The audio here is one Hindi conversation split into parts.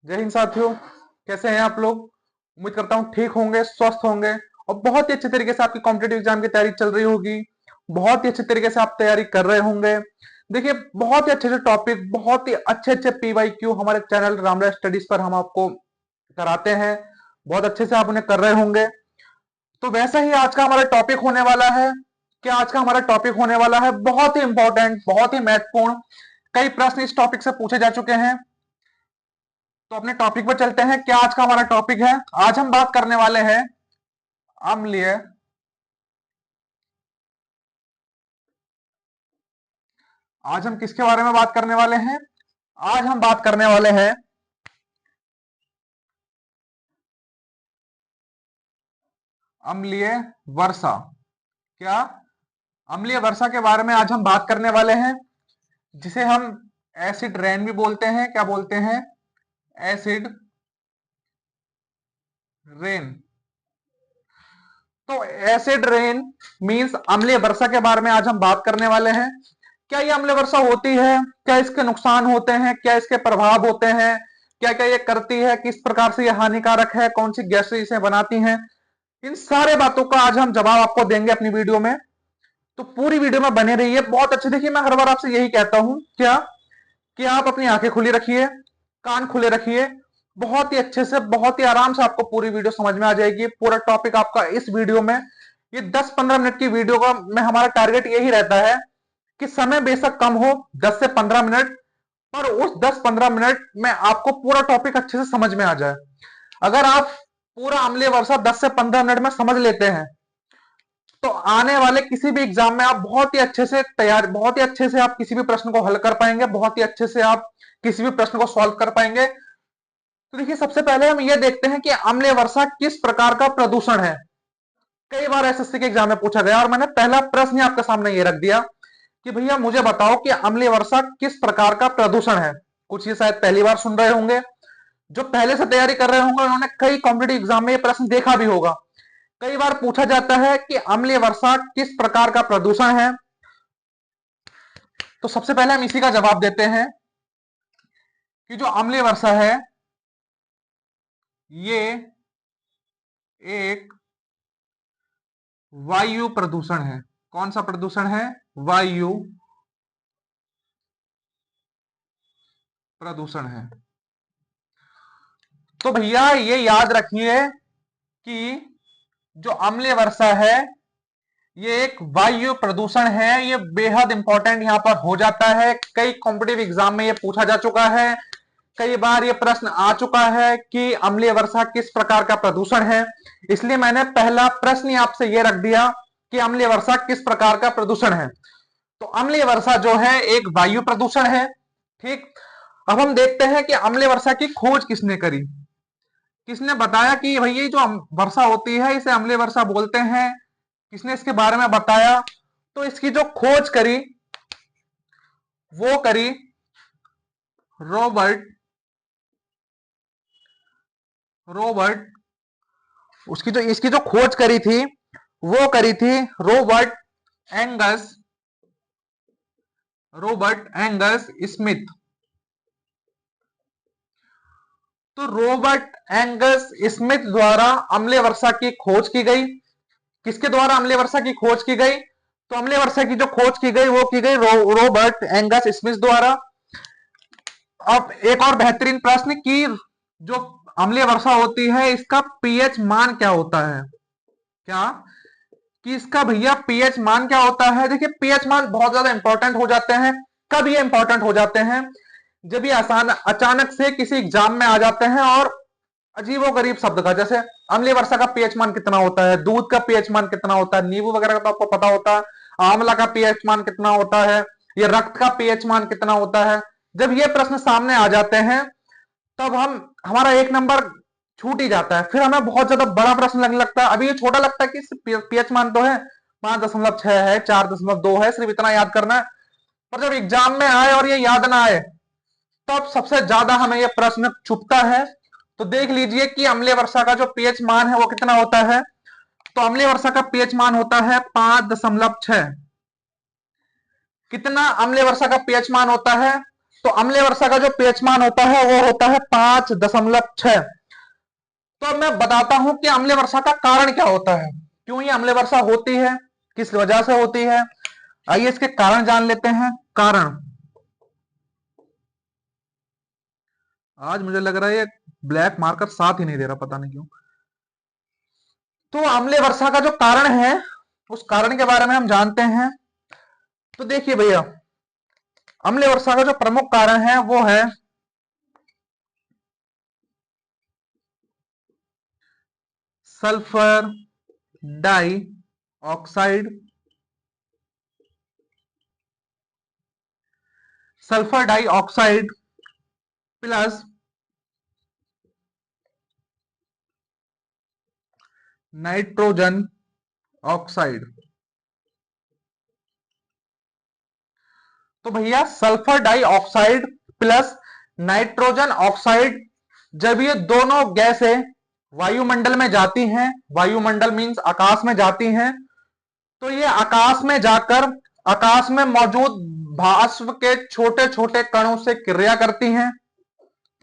जय हिंद साथियों। कैसे हैं आप लोग? उम्मीद करता हूँ ठीक होंगे, स्वस्थ होंगे और बहुत ही अच्छे तरीके से आपकी कॉम्पिटेटिव एग्जाम की तैयारी चल रही होगी। बहुत ही अच्छे तरीके से आप तैयारी कर रहे होंगे। देखिए, बहुत ही अच्छे अच्छे टॉपिक, बहुत ही अच्छे अच्छे पीवाईक्यू हमारे चैनल रामराज स्टडीज पर हम आपको कराते हैं। बहुत अच्छे से आप उन्हें कर रहे होंगे। तो वैसा ही आज का हमारा टॉपिक होने वाला है। क्या आज का हमारा टॉपिक होने वाला है बहुत ही इंपॉर्टेंट, बहुत ही महत्वपूर्ण। कई प्रश्न इस टॉपिक से पूछे जा चुके हैं। तो अपने टॉपिक पर चलते हैं। क्या आज का हमारा टॉपिक है? आज हम बात करने वाले हैं अम्लीय। आज हम किसके बारे में बात करने वाले हैं? आज हम बात करने वाले हैं अम्लीय वर्षा। क्या? अम्लीय वर्षा के बारे में आज हम बात करने वाले हैं, जिसे हम एसिड रेन भी बोलते हैं। क्या बोलते हैं? Acid rain. तो एसिड रेन मींस अम्लीय वर्षा के बारे में आज हम बात करने वाले हैं। क्या ये अम्लीय वर्षा होती है? क्या इसके नुकसान होते हैं? क्या इसके प्रभाव होते हैं? क्या क्या ये करती है? किस प्रकार से ये हानिकारक है? कौन सी गैसें इसे बनाती हैं? इन सारे बातों का आज हम जवाब आपको देंगे अपनी वीडियो में। तो पूरी वीडियो में बने रहिए बहुत अच्छे। देखिए, मैं हर बार आपसे यही कहता हूं क्या कि आप अपनी आंखें खुली रखिए, कान खुले रखिए। बहुत ही अच्छे से, बहुत ही आराम से आपको पूरी वीडियो समझ में आ जाएगी। पूरा टॉपिक आपका इस वीडियो में, ये 10-15 मिनट की वीडियो का में हमारा टारगेट यही रहता है कि समय बेशक कम हो, 10 से 15 मिनट, पर उस 10-15 मिनट में आपको पूरा टॉपिक अच्छे से समझ में आ जाए। अगर आप पूरा अम्लीय वर्षा 10 से 15 मिनट में समझ लेते हैं, तो आने वाले किसी भी एग्जाम में आप बहुत ही अच्छे से तैयार, बहुत ही अच्छे से आप किसी भी प्रश्न को हल कर पाएंगे, बहुत ही अच्छे से आप किसी भी प्रश्न को सॉल्व कर पाएंगे। तो देखिए, सबसे पहले हम ये देखते हैं कि अम्लीय वर्षा किस प्रकार का प्रदूषण है। कई बार एसएससी के एग्जाम में पूछा गया और मैंने पहला प्रश्न ही आपके सामने ये रख दिया कि भैया मुझे बताओ कि अम्लीय वर्षा किस प्रकार का प्रदूषण है। कुछ ये शायद पहली बार सुन रहे होंगे, जो पहले से तैयारी कर रहे होंगे उन्होंने कई कॉम्पिटिटिव एग्जाम में ये प्रश्न देखा भी होगा। कई बार पूछा जाता है कि अम्लीय वर्षा किस प्रकार का प्रदूषण है। तो सबसे पहले हम इसी का जवाब देते हैं कि जो अम्लीय वर्षा है ये एक वायु प्रदूषण है। कौन सा प्रदूषण है? वायु प्रदूषण है। तो भैया ये याद रखिए कि जो अम्लीय वर्षा है ये एक वायु प्रदूषण है। ये बेहद इंपॉर्टेंट यहां पर हो जाता है। कई कॉम्पिटिटिव एग्जाम में ये पूछा जा चुका है, कई बार ये प्रश्न आ चुका है कि अम्लीय वर्षा किस प्रकार का प्रदूषण है। इसलिए मैंने पहला प्रश्न ही आपसे ये रख दिया कि अम्लीय वर्षा किस प्रकार का प्रदूषण है। तो अम्लीय वर्षा जो है एक वायु प्रदूषण है। ठीक। अब हम देखते हैं कि अम्लीय वर्षा की खोज किसने करी, किसने बताया कि भैया ये जो वर्षा होती है इसे अम्लीय वर्षा बोलते हैं। किसने इसके बारे में बताया? तो इसकी जो खोज करी वो करी रॉबर्ट रॉबर्ट उसकी जो इसकी जो खोज करी थी वो करी थी एंगस रॉबर्ट एंगस स्मिथ। तो रॉबर्ट एंगस स्मिथ द्वारा अम्लीय वर्षा की खोज की गई। किसके द्वारा अम्लीय वर्षा की खोज की गई? तो अम्लीय वर्षा की जो खोज की गई वो की गई रॉबर्ट एंगस स्मिथ द्वारा। अब एक और बेहतरीन प्रश्न कि जो अम्लीय वर्षा होती है इसका पीएच मान क्या होता है? क्या कि इसका भैया पीएच मान क्या होता है? देखिए, पीएच मान बहुत ज्यादा इंपॉर्टेंट हो जाते हैं। कब ये इंपॉर्टेंट हो जाते हैं? जब ये आसान अचानक से किसी एग्जाम में आ जाते हैं और अजीबो गरीब शब्द का, जैसे अम्लीय वर्षा का पीएच मान कितना होता है, दूध का पीएच मान कितना होता है, नींबू वगैरह का तो आपको पता होता है, आंवला का पीएच मान कितना होता है, ये रक्त का पीएच मान कितना होता है। जब ये प्रश्न सामने आ जाते हैं तब हम हमारा एक नंबर छूट ही जाता है। फिर हमें बहुत ज्यादा बड़ा प्रश्न लगने लगता है। अभी ये छोटा लगता है कि पीएच मान तो है 5.6 है, 4.2 है, सिर्फ इतना याद करना है। पर जब एग्जाम में आए और ये याद ना आए तब सबसे ज्यादा हमें यह प्रश्न चुभता है। तो देख लीजिए कि अम्लीय वर्षा का जो पीएच मान है वो कितना होता है। तो अम्लीय वर्षा का पीएच मान होता है 5.6। कितना अम्लीय वर्षा का पीएच मान होता है? तो अम्लीय वर्षा का जो pH मान होता है वो होता है 5.6। तो अब मैं बताता हूं कि अम्लीय वर्षा का कारण क्या होता है, क्यों ये अम्लीय वर्षा होती है, किस वजह से होती है। आइए इसके कारण जान लेते हैं। कारण, आज मुझे लग रहा है ये ब्लैक मार्कर साथ ही नहीं दे रहा, पता नहीं क्यों। तो अम्लीय वर्षा का जो कारण है उस कारण के बारे में हम जानते हैं। तो देखिए भैया, अम्लीय वर्षा का जो प्रमुख कारण है वो है sulphur dioxide, sulphur dioxide plus nitrogen oxide. तो भैया sulphur dioxide plus nitrogen oxide, जब ये दोनों गैसें वायुमंडल में जाती हैं, वायुमंडल मींस आकाश में जाती हैं, तो ये आकाश में जाकर आकाश में मौजूद भास्व के छोटे छोटे कणों से क्रिया करती हैं।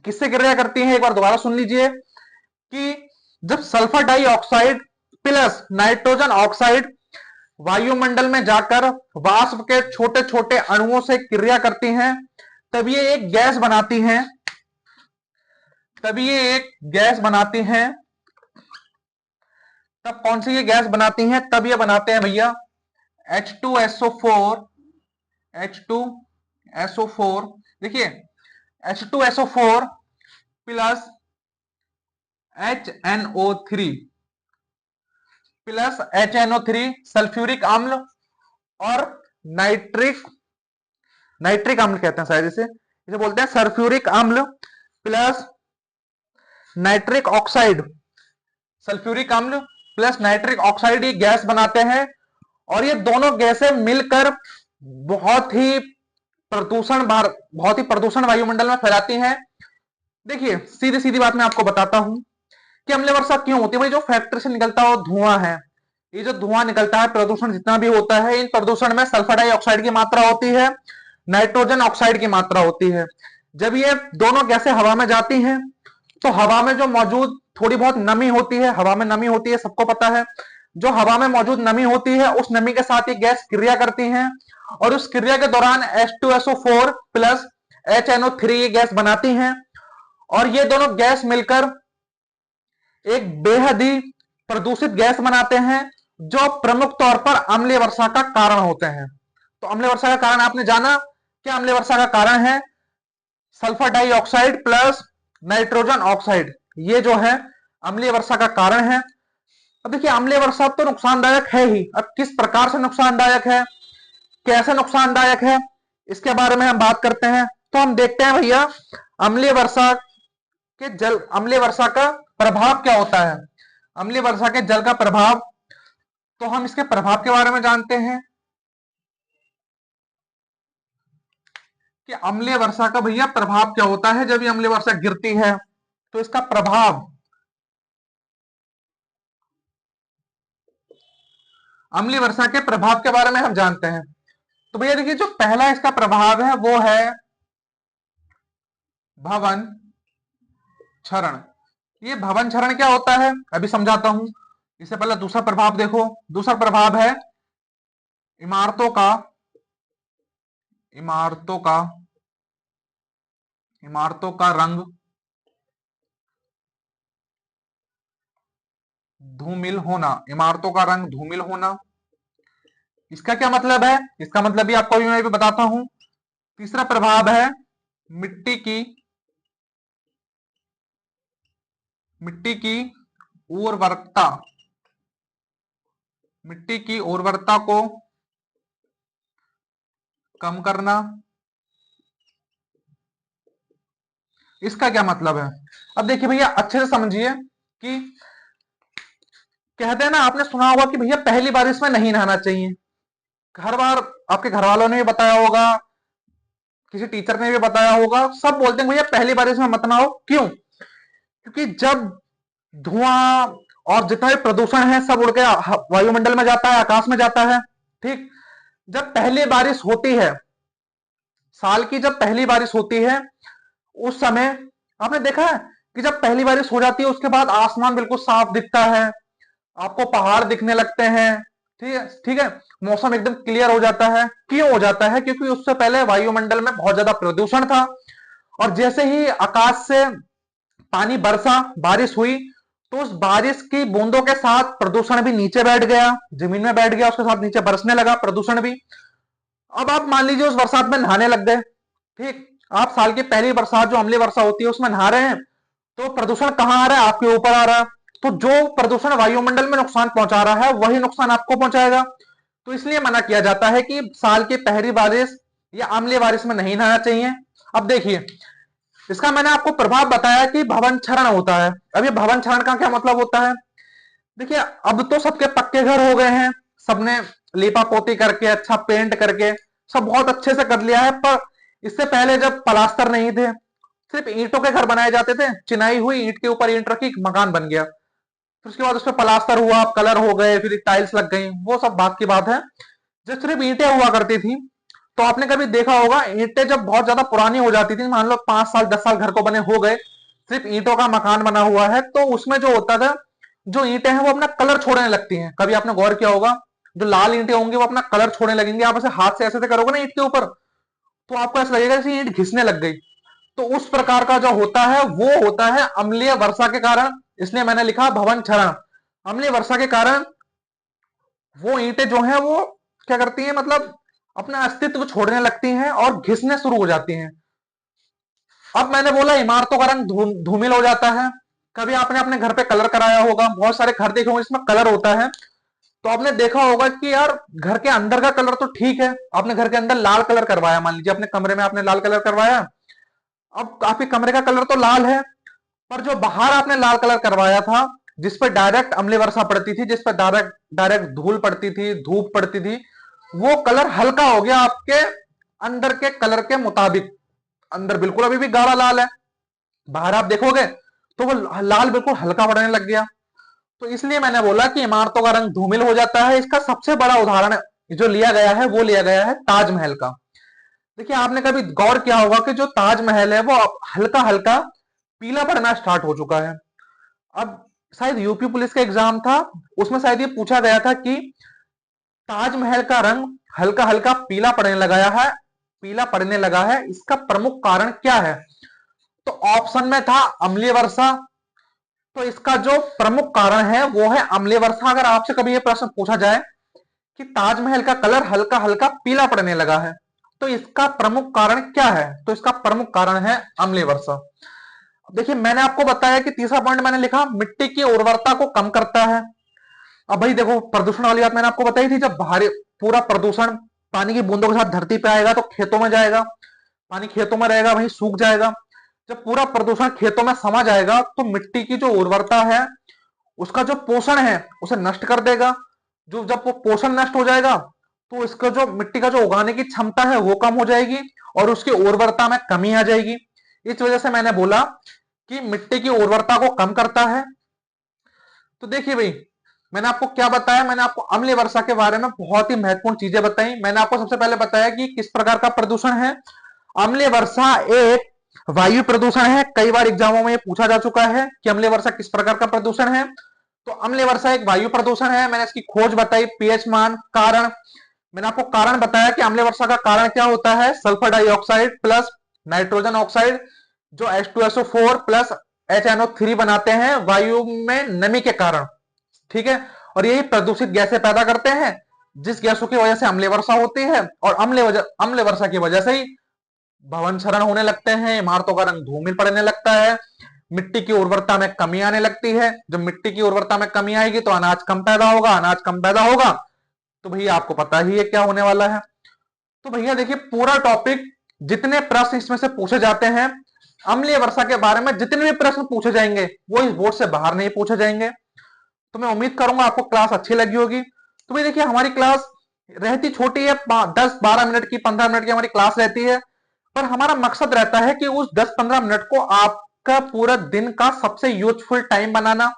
किससे क्रिया करती हैं, एक बार दोबारा सुन लीजिए कि जब sulphur dioxide plus nitrogen oxide वायुमंडल में जाकर वाष्प के छोटे छोटे अणुओं से क्रिया करती हैं, तब ये एक गैस बनाती हैं, तब ये एक गैस बनाती हैं। तब कौन सी ये गैस बनाती हैं, तब ये बनाते हैं भैया H2SO4, H2SO4। देखिए H2SO4 plus HNO3 plus HNO3 sulphuric अम्ल और नाइट्रिक अम्ल कहते हैं शायद इसे बोलते हैं सल्फ्यूरिक अम्ल प्लस नाइट्रिक ऑक्साइड, सल्फ्यूरिक अम्ल प्लस नाइट्रिक ऑक्साइड ये गैस बनाते हैं। और ये दोनों गैसें मिलकर बहुत ही प्रदूषण वायुमंडल में फैलाती हैं। देखिए सीधी सीधी बात मैं आपको बताता हूं कि अम्लीय वर्षा क्यों होती है। भाई जो फैक्ट्री से निकलता हुआ धुआं है, ये जो धुआं निकलता है, प्रदूषण जितना भी होता है, इन प्रदूषण में सल्फर डाइऑक्साइड की मात्रा होती है, नाइट्रोजन ऑक्साइड की मात्रा होती है। जब ये दोनों गैसें हवा में जाती हैं तो हवा में जो मौजूद थोड़ी बहुत नमी होती है, हवा में नमी होती है, सबको पता है, जो हवा में मौजूद नमी होती है उस नमी के साथ ये गैस क्रिया करती हैं और उस क्रिया के दौरान H2SO4 प्लस HNO3 ये गैस बनाती हैं और ये दोनों गैस मिलकर एक बेहद ही प्रदूषित गैस बनाते हैं जो प्रमुख तौर पर अम्लीय वर्षा का कारण होते हैं। तो अम्लीय वर्षा का कारण आपने जाना, क्या अम्लीय वर्षा का कारण है sulphur dioxide plus nitrogen oxide, ये जो है अम्लीय वर्षा का कारण है। अब देखिए अम्लीय वर्षा तो नुकसानदायक है ही, अब किस प्रकार से नुकसानदायक है, कैसे नुकसानदायक है, इसके बारे में हम बात करते हैं। तो हम देखते हैं भैया अम्लीय वर्षा अम्लीय वर्षा का प्रभाव क्या होता है, अम्लीय वर्षा के जल का प्रभाव। तो हम इसके प्रभाव के बारे में जानते हैं कि अम्लीय वर्षा का भैया प्रभाव क्या होता है। जब ये अम्लीय वर्षा गिरती है तो इसका प्रभाव, अम्लीय वर्षा के प्रभाव के बारे में हम जानते हैं। तो भैया देखिए जो पहला इसका प्रभाव है वो है भवन क्षरण। ये भवन क्षरण क्या होता है अभी समझाता हूं, इससे पहले दूसरा प्रभाव देखो। दूसरा प्रभाव है इमारतों का रंग धूमिल होना, इमारतों का रंग धूमिल होना। इसका क्या मतलब है, इसका मतलब भी आपको मैं भी बताता हूं। तीसरा प्रभाव है मिट्टी की उर्वरकता, मिट्टी की उर्वरता को कम करना। इसका क्या मतलब है, अब देखिए भैया अच्छे से समझिए कि कहते हैं ना, आपने सुना होगा कि भैया पहली बारिश में नहीं नहाना चाहिए। हर बार आपके घर वालों ने भी बताया होगा, किसी टीचर ने भी बताया होगा, सब बोलते हैं भैया पहली बारिश में मत नहाओ। क्यों, क्योंकि जब धुआं और जितना भी प्रदूषण है सब उड़ के वायुमंडल में जाता है, आकाश में जाता है। ठीक, जब पहली बारिश होती है साल की जब पहली बारिश होती है उस समय आपने देखा है कि जब पहली बारिश हो जाती है उसके बाद आसमान बिल्कुल साफ दिखता है, आपको पहाड़ दिखने लगते हैं। ठीक है, ठीक है। मौसम एकदम क्लियर हो जाता है। क्यों हो जाता है? क्योंकि उससे पहले वायुमंडल में बहुत ज्यादा प्रदूषण था, और जैसे ही आकाश से पानी बरसा, बारिश हुई, तो उस बारिश की बूंदों के साथ प्रदूषण भी नीचे बैठ गया, जमीन में बैठ गया, उसके साथ नीचे बरसने लगा प्रदूषण भी। अब आप मान लीजिए उस बरसात में नहाने लग गए। ठीक, आप साल की पहली बरसात जो अम्लीय वर्षा होती है उसमें नहा रहे हैं, तो प्रदूषण कहां आ रहा है? आपके ऊपर आ रहा है। तो जो प्रदूषण वायुमंडल में नुकसान पहुंचा रहा है वही नुकसान आपको पहुंचाएगा। तो इसलिए मना किया जाता है कि साल की पहली बारिश या अम्लीय बारिश में नहीं नहाना चाहिए। अब देखिए, इसका मैंने आपको प्रभाव बताया कि भवन क्षरण होता है। अब ये भवन क्षरण का क्या मतलब होता है? देखिए, अब तो सबके पक्के घर हो गए हैं, सबने लीपा पोती करके, अच्छा पेंट करके सब बहुत अच्छे से कर लिया है। पर इससे पहले जब प्लास्टर नहीं थे, सिर्फ ईंटों के घर बनाए जाते थे, चिनाई हुई ईंट के ऊपर ईंट रखी, मकान बन गया। फिर उसके बाद उस पर प्लास्टर हुआ, कलर हो गए, फिर टाइल्स लग गई, वो सब बात की बात है। जब सिर्फ ईंटें हुआ करती थी, तो आपने कभी देखा होगा, ईंटें जब बहुत ज्यादा पुरानी हो जाती थी, मान लो 5 साल 10 साल घर को बने हो गए, सिर्फ ईंटों का मकान बना हुआ है, तो उसमें जो होता था, जो ईंटें हैं वो अपना कलर छोड़ने लगती हैं। कभी आपने गौर किया होगा, जो लाल ईंटें होंगी वो अपना कलर छोड़ने लगेंगे। आप ऐसे हाथ से ऐसे करोगे ना ईंट के ऊपर, तो आपको ऐसा लगेगा जैसे ईंट घिसने लग गई। तो उस प्रकार का जो होता है वो होता है अम्लीय वर्षा के कारण। इसलिए मैंने लिखा भवन क्षरण। अम्लीय वर्षा के कारण वो ईंटें जो हैं वो क्या करती हैं, मतलब अपना अस्तित्व छोड़ने लगती हैं और घिसने शुरू हो जाती हैं। अब मैंने बोला इमारतों का रंग धूमिल हो जाता है। कभी आपने अपने घर पे कलर कराया होगा, बहुत सारे घर देखे होंगे इसमें कलर होता है, तो आपने देखा होगा कि यार घर के अंदर का कलर तो ठीक है, आपने घर के अंदर लाल कलर करवाया, मान लीजिए अपने कमरे में आपने लाल कलर करवाया, अब आपके कमरे का कलर तो लाल है, पर जो बाहर आपने लाल कलर करवाया था, जिस पर डायरेक्ट अम्लीय वर्षा पड़ती थी, जिस पर डायरेक्ट डायरेक्ट धूल पड़ती थी, धूप पड़ती थी, वो कलर हल्का हो गया आपके अंदर के कलर के मुताबिक। अंदर बिल्कुल अभी भी गाढ़ा लाल है, बाहर आप देखोगे तो वो लाल बिल्कुल हल्का पड़ने लग गया। तो इसलिए मैंने बोला कि इमारतों का रंग धूमिल हो जाता है। इसका सबसे बड़ा उदाहरण जो लिया गया है वो लिया गया है ताजमहल का। देखिए, आपने कभी गौर किया होगा कि जो ताजमहल है वो अब हल्का हल्का पीला पड़ना स्टार्ट हो चुका है। अब शायद यूपी पुलिस का एग्जाम था, उसमें शायद ये पूछा गया था कि ताजमहल का रंग हल्का हल्का पीला पड़ने लगा है, पीला पड़ने लगा है, इसका प्रमुख कारण क्या है? तो ऑप्शन में था अम्लीय वर्षा। तो इसका जो प्रमुख कारण है वो है अम्लीय वर्षा। अगर आपसे कभी ये प्रश्न पूछा जाए कि ताजमहल का कलर हल्का हल्का पीला पड़ने लगा है, तो इसका प्रमुख कारण क्या है? तो इसका प्रमुख कारण है अम्लीय वर्षा। देखिए, मैंने आपको बताया कि तीसरा पॉइंट मैंने लिखा मिट्टी की उर्वरता को कम करता है। अब भाई देखो, प्रदूषण वाली बात मैंने आपको बताई थी, जब भारी पूरा प्रदूषण पानी की बूंदों के साथ धरती पे आएगा तो खेतों में जाएगा, पानी खेतों में रहेगा, वहीं सूख जाएगा। जब पूरा प्रदूषण खेतों में समा जाएगा तो मिट्टी की जो उर्वरता है, उसका जो पोषण है उसे नष्ट कर देगा। जो जब वो पोषण नष्ट हो जाएगा तो इसका जो मिट्टी का जो उगाने की क्षमता है वो कम हो जाएगी और उसकी उर्वरता में कमी आ जाएगी। इस वजह से मैंने बोला कि मिट्टी की उर्वरता को कम करता है। तो देखिए भाई, मैंने आपको क्या बताया, मैंने आपको अम्लीय वर्षा के बारे में बहुत ही महत्वपूर्ण चीजें बताई। मैंने आपको सबसे पहले बताया कि किस प्रकार का प्रदूषण है। अम्लीय वर्षा एक वायु प्रदूषण है। कई बार एग्जामों में ये पूछा जा चुका है कि अम्लीय वर्षा किस प्रकार का प्रदूषण है। तो अम्लीय वर्षा एक वायु प्रदूषण है। मैंने इसकी खोज बताई, पीएच मान, कारण। मैंने आपको कारण बताया कि अम्लीय वर्षा का कारण क्या होता है, sulphur dioxide plus nitrogen oxide जो H2SO4 प्लस HNO3 बनाते हैं वायु में नमी के कारण। ठीक है, और यही प्रदूषित गैसें पैदा करते हैं, जिस गैसों की वजह से अम्लीय वर्षा होती है, और अम्लीय वर्षा की वजह से ही भवन क्षरण होने लगते हैं, इमारतों का रंग धूमिल पड़ने लगता है, मिट्टी की उर्वरता में कमी आने लगती है। जब मिट्टी की उर्वरता में कमी आएगी तो अनाज कम पैदा होगा, अनाज कम पैदा होगा तो भैया आपको पता ही है क्या होने वाला है। तो भैया देखिए, पूरा टॉपिक, जितने प्रश्न इसमें से पूछे जाते हैं अम्लीय वर्षा के बारे में, जितने भी प्रश्न पूछे जाएंगे वो इस बोर्ड से बाहर नहीं पूछे जाएंगे। तो मैं उम्मीद करूंगा आपको क्लास अच्छी लगी होगी। तो भाई देखिए, हमारी क्लास रहती छोटी है, 10-12 मिनट की, 15 मिनट की हमारी क्लास रहती है, पर हमारा मकसद रहता है कि उस 10-15 मिनट को आपका पूरा दिन का सबसे यूजफुल टाइम बनाना।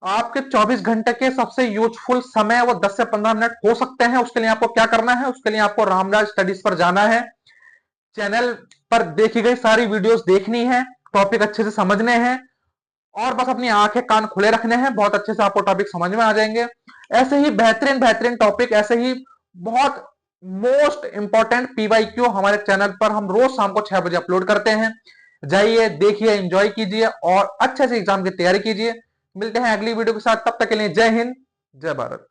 आपके 24 घंटे के सबसे यूजफुल समय वो 10 से 15 मिनट हो सकते हैं। उसके लिए आपको क्या करना है, उसके लिए आपको रामराज स्टडीज पर जाना है। चैनल पर देखी गई सारी वीडियोस देखनी है, टॉपिक अच्छे से समझने हैं और बस अपनी आंखें कान खुले रखने हैं, बहुत अच्छे से आपको टॉपिक समझ में आ जाएंगे। ऐसे ही बेहतरीन बेहतरीन टॉपिक, ऐसे ही बहुत मोस्ट इंपॉर्टेंट पीवाईक्यू हमारे चैनल पर हम रोज शाम को 6 बजे अपलोड करते हैं। जाइए, देखिए, एंजॉय कीजिए और अच्छे से एग्जाम की तैयारी कीजिए। मिलते हैं अगली वीडियो के साथ, तब तक के लिए जय हिंद, जय भारत।